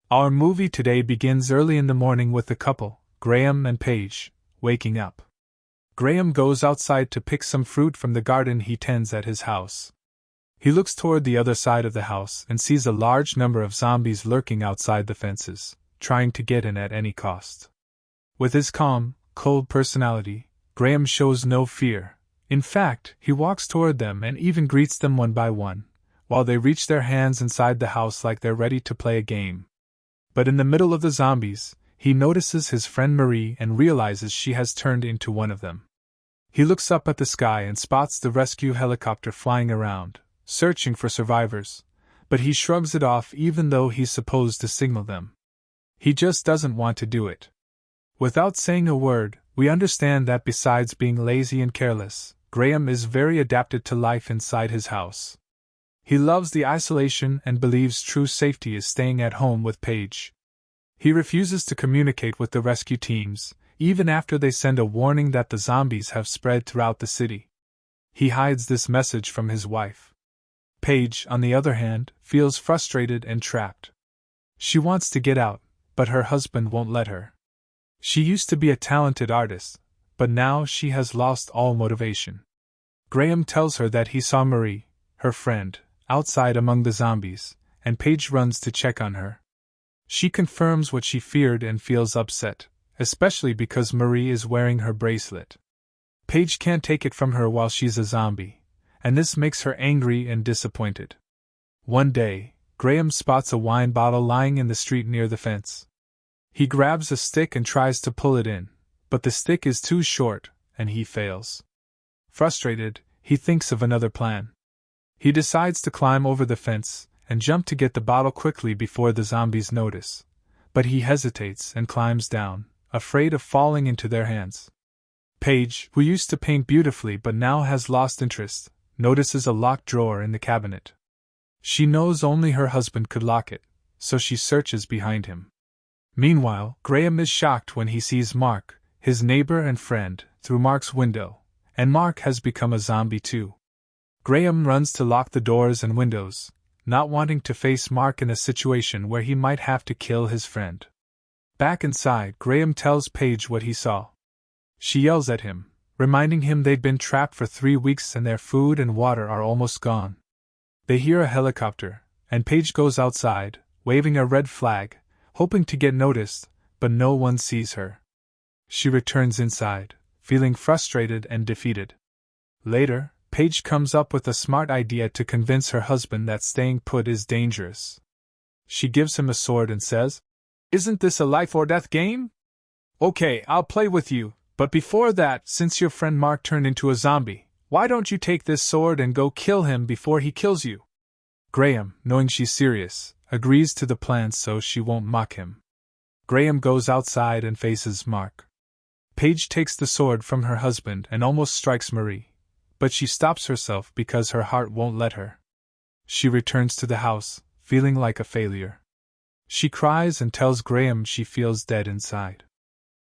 Our movie today begins early in the morning with the couple, Graham and Paige, waking up. Graham goes outside to pick some fruit from the garden he tends at his house. He looks toward the other side of the house and sees a large number of zombies lurking outside the fences, trying to get in at any cost. With his calm, cold personality, Graham shows no fear. In fact, he walks toward them and even greets them one by one, while they reach their hands inside the house like they're ready to play a game. But in the middle of the zombies, he notices his friend Marie and realizes she has turned into one of them. He looks up at the sky and spots the rescue helicopter flying around, searching for survivors, but he shrugs it off even though he's supposed to signal them. He just doesn't want to do it. Without saying a word, we understand that besides being lazy and careless, Graham is very adapted to life inside his house. He loves the isolation and believes true safety is staying at home with Paige. He refuses to communicate with the rescue teams, even after they send a warning that the zombies have spread throughout the city. He hides this message from his wife. Paige, on the other hand, feels frustrated and trapped. She wants to get out, but her husband won't let her. She used to be a talented artist, but now she has lost all motivation. Graham tells her that he saw Marie, her friend, outside among the zombies, and Paige runs to check on her. She confirms what she feared and feels upset, especially because Marie is wearing her bracelet. Paige can't take it from her while she's a zombie, and this makes her angry and disappointed. One day, Graham spots a wine bottle lying in the street near the fence. He grabs a stick and tries to pull it in, but the stick is too short, and he fails. Frustrated, he thinks of another plan. He decides to climb over the fence and jump to get the bottle quickly before the zombies notice, but he hesitates and climbs down, afraid of falling into their hands. Paige, who used to paint beautifully but now has lost interest, notices a locked drawer in the cabinet. She knows only her husband could lock it, so she searches behind him. Meanwhile, Graham is shocked when he sees Mark, his neighbor and friend, through Mark's window, and Mark has become a zombie too. Graham runs to lock the doors and windows, not wanting to face Mark in a situation where he might have to kill his friend. Back inside, Graham tells Paige what he saw. She yells at him, reminding him they'd been trapped for 3 weeks and their food and water are almost gone. They hear a helicopter, and Paige goes outside, waving a red flag, hoping to get noticed, but no one sees her. She returns inside, feeling frustrated and defeated. Later, Paige comes up with a smart idea to convince her husband that staying put is dangerous. She gives him a sword and says, "Isn't this a life-or-death game? Okay, I'll play with you, but before that, since your friend Mark turned into a zombie, why don't you take this sword and go kill him before he kills you?" Graham, knowing she's serious, agrees to the plan so she won't mock him. Graham goes outside and faces Mark. Paige takes the sword from her husband and almost strikes Marie, but she stops herself because her heart won't let her. She returns to the house, feeling like a failure. She cries and tells Graham she feels dead inside.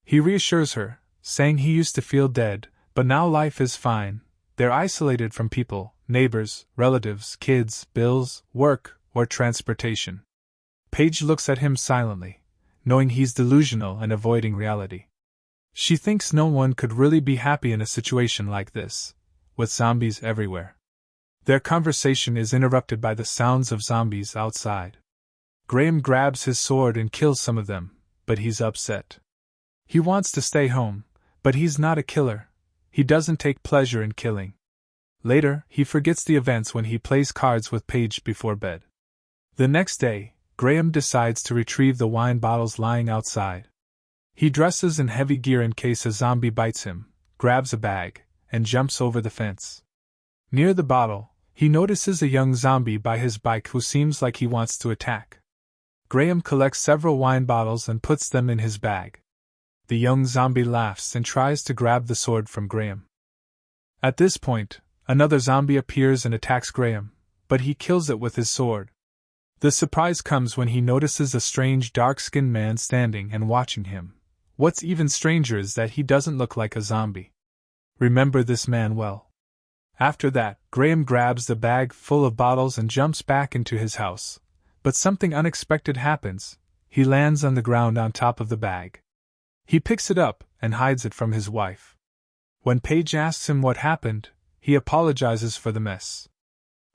He reassures her, saying he used to feel dead, but now life is fine. They're isolated from people, neighbors, relatives, kids, bills, work, or transportation. Paige looks at him silently, knowing he's delusional and avoiding reality. She thinks no one could really be happy in a situation like this, with zombies everywhere. Their conversation is interrupted by the sounds of zombies outside. Graham grabs his sword and kills some of them, but he's upset. He wants to stay home, but he's not a killer. He doesn't take pleasure in killing. Later, he forgets the events when he plays cards with Paige before bed. The next day, Graham decides to retrieve the wine bottles lying outside. He dresses in heavy gear in case a zombie bites him, grabs a bag, and jumps over the fence. Near the bottle, he notices a young zombie by his bike who seems like he wants to attack. Graham collects several wine bottles and puts them in his bag. The young zombie laughs and tries to grab the sword from Graham. At this point, another zombie appears and attacks Graham, but he kills it with his sword. The surprise comes when he notices a strange dark-skinned man standing and watching him. What's even stranger is that he doesn't look like a zombie. Remember this man well. After that, Graham grabs the bag full of bottles and jumps back into his house. But something unexpected happens. he lands on the ground on top of the bag. He picks it up and hides it from his wife. When Paige asks him what happened, he apologizes for the mess.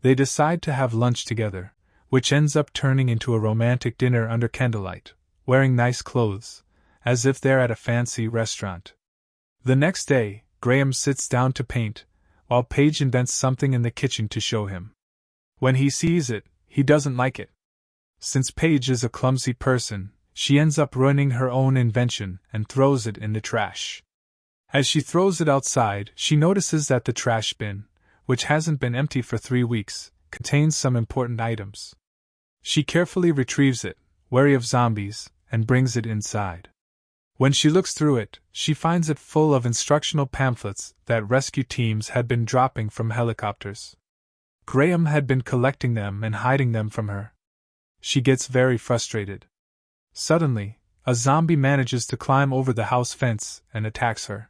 They decide to have lunch together, which ends up turning into a romantic dinner under candlelight, wearing nice clothes, as if they're at a fancy restaurant. The next day, Graham sits down to paint, while Paige invents something in the kitchen to show him. When he sees it, he doesn't like it. Since Paige is a clumsy person, she ends up ruining her own invention and throws it in the trash. As she throws it outside, she notices that the trash bin, which hasn't been empty for 3 weeks, contains some important items. She carefully retrieves it, wary of zombies, and brings it inside. When she looks through it, she finds it full of instructional pamphlets that rescue teams had been dropping from helicopters. Graham had been collecting them and hiding them from her. She gets very frustrated. Suddenly, a zombie manages to climb over the house fence and attacks her.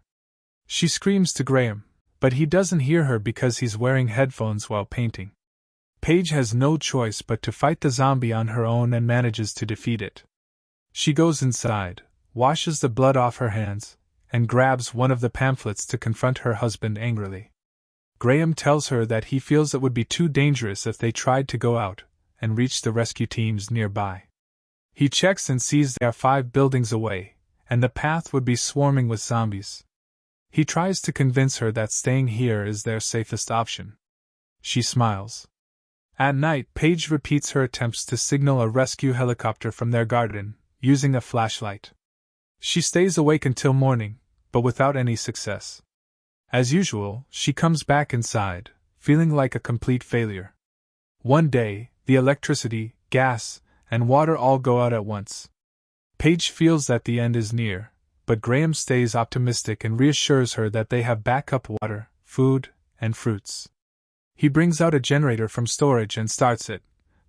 She screams to Graham, but he doesn't hear her because he's wearing headphones while painting. Paige has no choice but to fight the zombie on her own and manages to defeat it. She goes inside, washes the blood off her hands, and grabs one of the pamphlets to confront her husband angrily. Graham tells her that he feels it would be too dangerous if they tried to go out and reach the rescue teams nearby. He checks and sees they are 5 buildings away, and the path would be swarming with zombies. He tries to convince her that staying here is their safest option. She smiles. At night, Paige repeats her attempts to signal a rescue helicopter from their garden, using a flashlight. She stays awake until morning, but without any success. As usual, she comes back inside, feeling like a complete failure. One day, the electricity, gas, and water all go out at once. Paige feels that the end is near, but Graham stays optimistic and reassures her that they have backup water, food, and fruits. He brings out a generator from storage and starts it,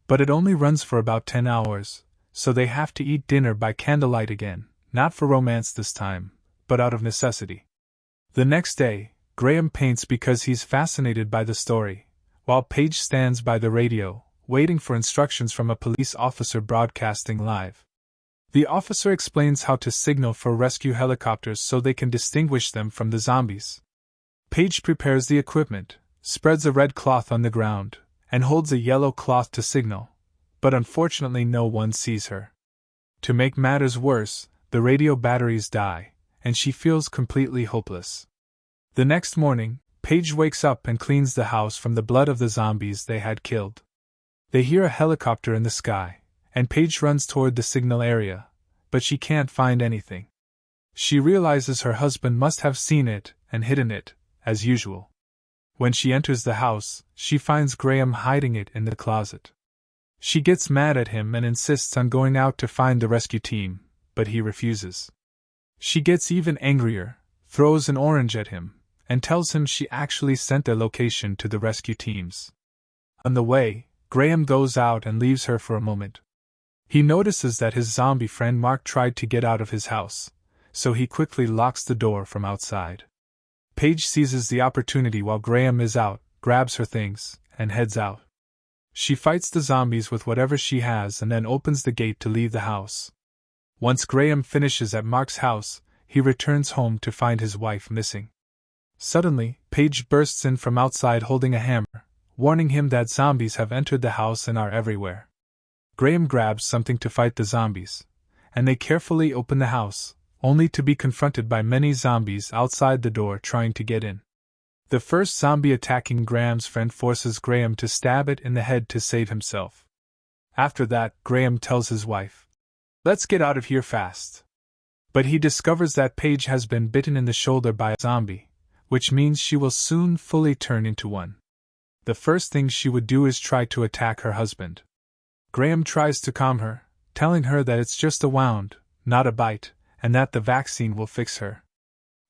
but it only runs for about 10 hours, so they have to eat dinner by candlelight again, not for romance this time, but out of necessity. The next day, Graham paints because he's fascinated by the story, while Paige stands by the radio, waiting for instructions from a police officer broadcasting live. The officer explains how to signal for rescue helicopters so they can distinguish them from the zombies. Paige prepares the equipment, spreads a red cloth on the ground, and holds a yellow cloth to signal, but unfortunately no one sees her. To make matters worse, the radio batteries die, and she feels completely hopeless. The next morning, Paige wakes up and cleans the house from the blood of the zombies they had killed. They hear a helicopter in the sky, and Paige runs toward the signal area, but she can't find anything. She realizes her husband must have seen it and hidden it, as usual. When she enters the house, she finds Graham hiding it in the closet. She gets mad at him and insists on going out to find the rescue team, but he refuses. She gets even angrier, throws an orange at him, and tells him she actually sent their location to the rescue teams. On the way, Graham goes out and leaves her for a moment. He notices that his zombie friend Mark tried to get out of his house, so he quickly locks the door from outside. Paige seizes the opportunity while Graham is out, grabs her things, and heads out. She fights the zombies with whatever she has and then opens the gate to leave the house. Once Graham finishes at Mark's house, he returns home to find his wife missing. Suddenly, Paige bursts in from outside holding a hammer, warning him that zombies have entered the house and are everywhere. Graham grabs something to fight the zombies, and they carefully open the house, only to be confronted by many zombies outside the door trying to get in. The first zombie attacking Graham's friend forces Graham to stab it in the head to save himself. After that, Graham tells his wife, "Let's get out of here fast." But he discovers that Paige has been bitten in the shoulder by a zombie, which means she will soon fully turn into one. The first thing she would do is try to attack her husband. Graham tries to calm her, telling her that it's just a wound, not a bite, and that the vaccine will fix her.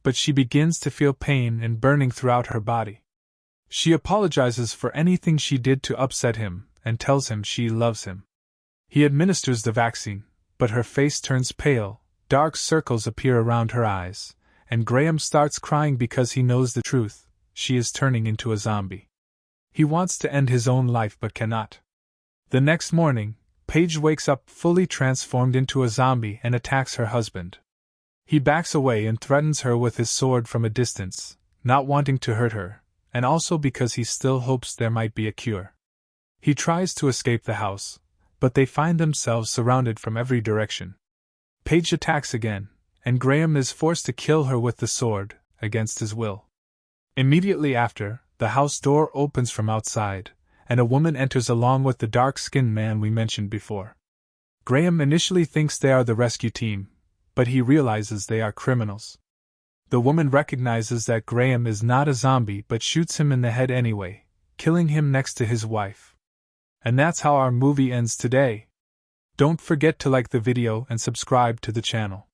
But she begins to feel pain and burning throughout her body. She apologizes for anything she did to upset him and tells him she loves him. He administers the vaccine, but her face turns pale, dark circles appear around her eyes, and Graham starts crying because he knows the truth: she is turning into a zombie. He wants to end his own life but cannot. The next morning, Paige wakes up fully transformed into a zombie and attacks her husband. He backs away and threatens her with his sword from a distance, not wanting to hurt her, and also because he still hopes there might be a cure. He tries to escape the house, but they find themselves surrounded from every direction. Paige attacks again, and Graham is forced to kill her with the sword, against his will. Immediately after, the house door opens from outside, and a woman enters along with the dark-skinned man we mentioned before. Graham initially thinks they are the rescue team, but he realizes they are criminals. The woman recognizes that Graham is not a zombie but shoots him in the head anyway, killing him next to his wife. And that's how our movie ends today. Don't forget to like the video and subscribe to the channel.